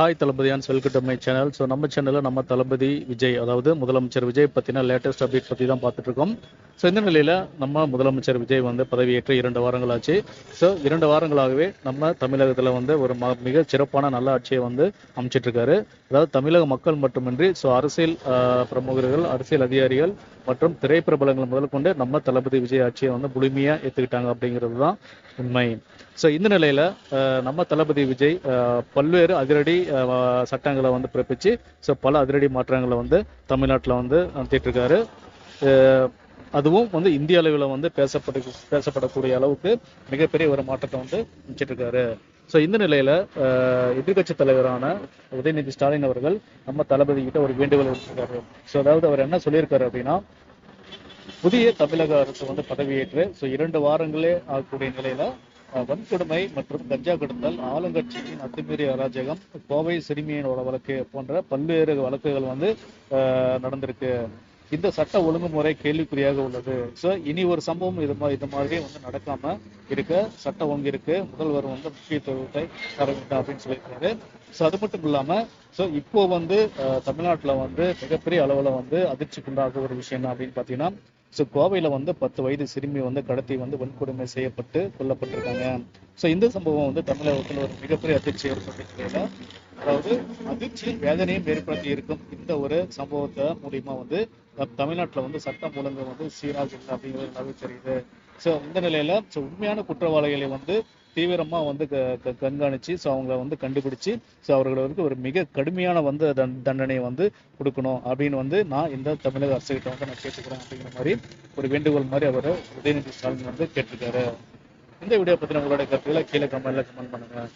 Hi தளபதியான் welcome to my channel. So நம்ம சேனலில் நம்ம தளபதி விஜய், அதாவது முதலமைச்சர் விஜய் பற்றின லேட்டஸ்ட் அப்டேட் பற்றி தான் பார்த்துட்ருக்கோம். ஸோ இந்த நிலையில் நம்ம முதலமைச்சர் விஜய் பதவியேற்று 2 வாரங்கள் ஆச்சு. ஸோ 2 வாரங்களாகவே நம்ம தமிழகத்தில் ஒரு மிக சிறப்பான நல்ல ஆட்சியை அமைச்சிட்ருக்காரு. அதாவது தமிழக மக்கள் மட்டுமின்றி அரசியல் பிரமுகர்கள், அரசியல் அதிகாரிகள் மற்றும் திரைப்பிரபலங்கள் முதல் கொண்டு நம்ம தளபதி விஜய் ஆட்சியை முழுமையாக ஏற்றுக்கிட்டாங்க அப்படிங்கிறது தான் உண்மை. ஸோ இந்த நிலையில் நம்ம தளபதி விஜய் பல்வேறு அதிரடி சட்டங்களை பிறப்பிச்சு பல அதிரடி மாற்றங்களை தமிழ்நாட்டில் நடத்திட்டுருக்காரு. அதுவும் இந்திய அளவில் பேசப்படக்கூடிய அளவுக்கு மிகப்பெரிய ஒரு மாற்றத்தை அமைச்சிட்டு இருக்காரு. ஸோ இந்த நிலையில் எதிர்கட்சி தலைவரான உதயநிதி ஸ்டாலின் அவர்கள் நம்ம தளபதி கிட்ட ஒரு வேண்டுகோள் வச்சிருக்காரு. ஸோ அதாவது அவர் என்ன சொல்லியிருக்காரு அப்படின்னா, புதிய தமிழக அரசு பதவியேற்று 2 வாரங்களே ஆகக்கூடிய நிலையில வன்கொடுமை மற்றும் கஞ்சா கடத்தல், ஆளுங்கட்சியின் அத்துமீறி அராஜகம், கோவை சிறுமியினோட வழக்கு போன்ற பல்வேறு வழக்குகள் நடந்திருக்கு. இந்த சட்ட ஒழுங்குமுறை கேள்விக்குறியாக உள்ளது. ஸோ இனி ஒரு சம்பவம் இது மாதிரி நடக்காம இருக்க சட்ட ஒழுங்கிற்கு முதல்வர் முக்கியத்துவத்தை தர வேண்டும் அப்படின்னு சொல்லியிருக்காரு. ஸோ அது மட்டும் இல்லாம இப்போ தமிழ்நாட்டில் மிகப்பெரிய அளவில் அதிர்ச்சிக்குண்டாக ஒரு விஷயம் என்ன அப்படின்னு பார்த்தீங்கன்னா, கோவையில் 10 வயது சிறுமி கடத்தி வன்கொடுமை செய்யப்பட்டு கொல்லப்பட்டிருக்காங்க. ஸோ இந்த சம்பவம் தமிழகத்தில் ஒரு மிகப்பெரிய அதிர்ச்சி ஏற்பட்டிருக்கிறதுல, அதாவது அதிர்ச்சியும் வேதனையும் ஏற்படுத்தி இருக்கும் இந்த ஒரு சம்பவத்தை மூலியமா தமிழ்நாட்டில் சட்டம் ஒழுங்கு சீராக இல்லை அப்படிங்கிறது தெரியுது. ஸோ இந்த நிலையில உண்மையான குற்றவாளிகளை தீவிரமா கண்காணிச்சு அவங்கள கண்டுபிடிச்சு அவர்களுக்கு ஒரு மிக கடுமையான தண்டனையை கொடுக்கணும் அப்படின்னு நான் இந்த தமிழக அரசு கிட்ட நான் கேட்டுக்கிறேன் அப்படிங்கிற மாதிரி ஒரு வேண்டுகோள் மாதிரி அவர் உதயநிதி ஸ்டாலின் கேட்டிருக்காரு. இந்த வீடியோ பத்தின உங்களுடைய கருத்துக்களை கீழே கமெண்ட்ல கமெண்ட் பண்ணுங்க.